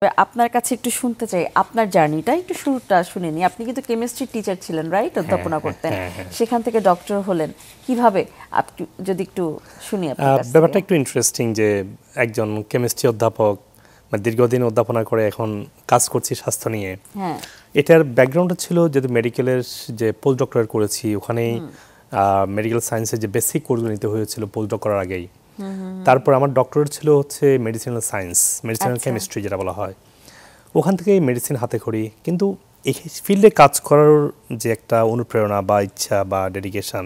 আপনার কাছে একটু শুনতে চাই আপনার জার্নিটা একটু শুরুটা শুনে নি। আপনি কিন্তু কেমিস্ট্রি টিচার ছিলেন, রাইট? অধ্যাপনা করতেন, সেখান থেকে ডক্টর হলেন কিভাবে? আপনি যদি একটু শুনি আপনার কাছ থেকে। ব্যাপারটা একটু ইন্টারেস্টিং যে একজন কেমিস্ট্রি অধ্যাপক দীর্ঘদিন অধ্যাপনা করে এখন কাজ করছি স্বাস্থ্য নিয়ে। হ্যাঁ, এটার ব্যাকগ্রাউন্ডটা ছিল যেহেতু মেডিকেলের যে পোস্ট ডক্টরেট করেছি ওখানেই মেডিকেল সায়েন্সের যে বেসিক কোর্সগুলো নিতে হয়েছিল পোস্ট ডক করার আগেই। তারপর আমার ডক্টরেট ছিল হচ্ছে মেডিসিনাল সায়েন্স, মেডিসিনাল কেমিস্ট্রি যেটা বলা হয়। ওখান থেকেই মেডিসিন হাতে করি, কিন্তু এই ফিল্ডে কাজ করার যে একটা অনুপ্রেরণা বা ইচ্ছা বা ডেডিকেশন,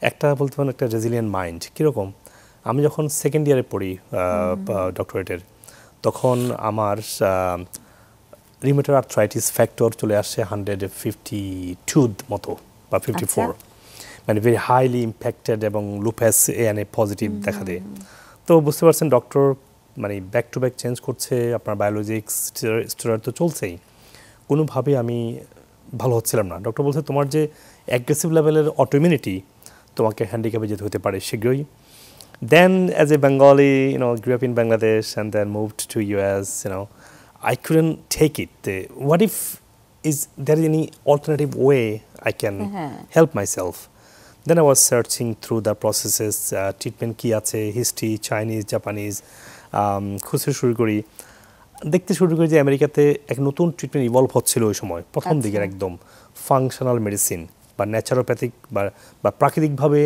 একটা বলতে পারেন একটা রেজিলিয়েন্ট মাইন্ড। কীরকম, আমি যখন সেকেন্ড ইয়ারে পড়ি ডক্টরেটের, তখন আমার রিউমেটয়েড আর্থ্রাইটিস ফ্যাক্টর চলে আসছে 152 মতো বা 54, মানে ভেরি হাইলি ইম্প্যাক্টেড, এবং লুপাস এএনএ পজিটিভ দেখা দেয়। তো বুঝতে পারছেন ডক্টর মানে ব্যাক টু ব্যাক চেঞ্জ করছে, আপনার বায়োলজিক্স স্টেরয়েড তো চলছেই, কোনোভাবেই আমি ভালো হচ্ছিলাম না। ডক্টর বলছে তোমার যে অ্যাগ্রেসিভ লেভেলের অটোইমিউনিটি, তোমাকে হ্যান্ডিক্যাপে যেতে হতে পারে শীঘ্রই। Then, as a Bengali, grew up in Bangladesh and then moved to US, I couldn't take it. What if is there any alternative way I can help myself? Then I was searching through the processes, treatment কি আছে, history, Chinese, Japanese, খুঁজতে শুরু করি। দেখতে শুরু করি যে আমেরিকাতে এক নতুন ট্রিটমেন্ট ইভলভ হচ্ছিল ওই সময়, প্রথম দিকের একদম ফাংশনাল মেডিসিন বা ন্যাচারোপ্যাথিক বা প্রাকৃতিকভাবে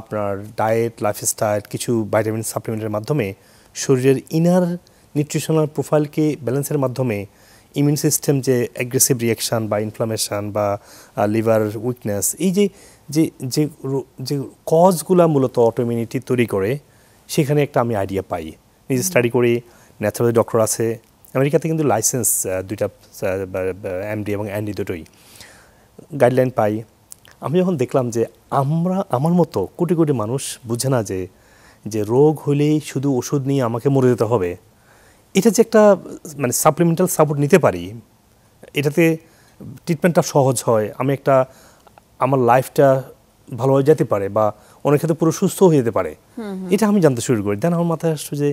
আপনার ডায়েট, লাইফস্টাইল, কিছু ভাইটামিন সাপ্লিমেন্টের মাধ্যমে শরীরের ইনার নিউট্রিশনাল প্রোফাইলকে ব্যালেন্সের মাধ্যমে ইমিউন সিস্টেম যে অ্যাগ্রেসিভ রিয়াকশান বা ইনফ্লামেশান বা লিভার উইকনেস, এই যে যে যে যে কজগুলো মূলত অটোইমিউনিটি তৈরি করে, সেখানে একটা আমি আইডিয়া পাই। নিজে স্টাডি করি, ন্যাচারাল ডক্টর আছে আমেরিকাতে, কিন্তু লাইসেন্স দুইটা, এমডি এবং এনডি দুটোই, গাইডলাইন পাই। আমি যখন দেখলাম যে আমার মতো কোটি কোটি মানুষ বুঝে না যে রোগ হলেই শুধু ওষুধ নিয়ে আমাকে মরে যেতে হবে, এটা যে একটা মানে সাপ্লিমেন্টাল সাপোর্ট নিতে পারি, এটাতে ট্রিটমেন্টটা সহজ হয়, আমি একটা আমার লাইফটা ভালোভাবে যেতে পারে বা অনেক ক্ষেত্রে পুরো সুস্থ হয়ে যেতে পারে, এটা আমি জানতে শুরু করি। দেন আমার মাথায় আসছে যে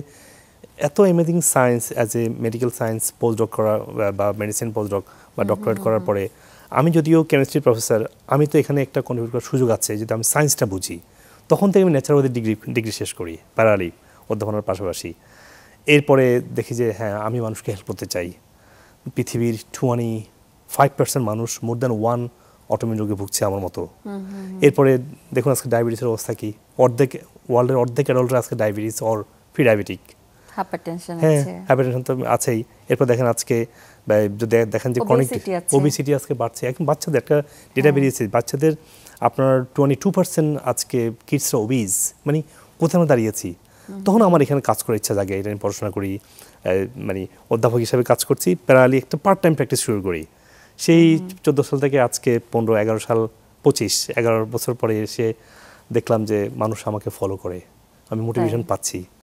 এত amazing science, as a medical science post doc করা বা মেডিসিন পোস্ট ডক বা ডক্টরেট করার পরে, আমি যদিও কেমিস্ট্রি প্রফেসর, আমি তো এখানে একটা কন্ট্রিবিউট করার সুযোগ আছে যদি আমি সায়েন্সটা বুঝি। তখন থেকে আমি ন্যাচারোপ্যাথি ডিগ্রি শেষ করি প্যারালি অধ্যাপনার পাশাপাশি। এরপরে দেখি যে হ্যাঁ, আমি মানুষকে হেল্প করতে চাই। পৃথিবীর 25% মানুষ, মোর দ্যান 1 অটোইমিউন রোগে ভুগছে আমার মতো। এরপরে দেখুন আজকে ডায়াবেটিসের অবস্থা কি, ওয়ার্ল্ডের অর্ধেক অ্যাডাল্টরা আজকে ডায়াবেটিস অর প্রি ডায়াবেটিক। হ্যাঁ, হাইপারটেনশন তো আছেই। এরপর দেখেন আজকে দেখেন যে ক্রনিক ওবেসিটি আজকে বাড়ছে। এখন বাচ্চাদের একটা ডেটা বেরিয়েছে, বাচ্চাদের আপনার 22% আজকে কিডসরা ওবিজ, মানে কোথায় আমরা দাঁড়িয়েছি। তখন আমার এখানে কাজ করার ইচ্ছা জাগে, এটা আমি পড়াশোনা করি, মানে অধ্যাপক হিসাবে কাজ করছি, প্যারালি একটা পার্ট টাইম প্র্যাকটিস শুরু করি। সেই 14 সাল থেকে আজকে 15-11 সাল, 25-11 বছর পরে এসে দেখলাম যে মানুষ আমাকে ফলো করে, আমি মোটিভেশন পাচ্ছি।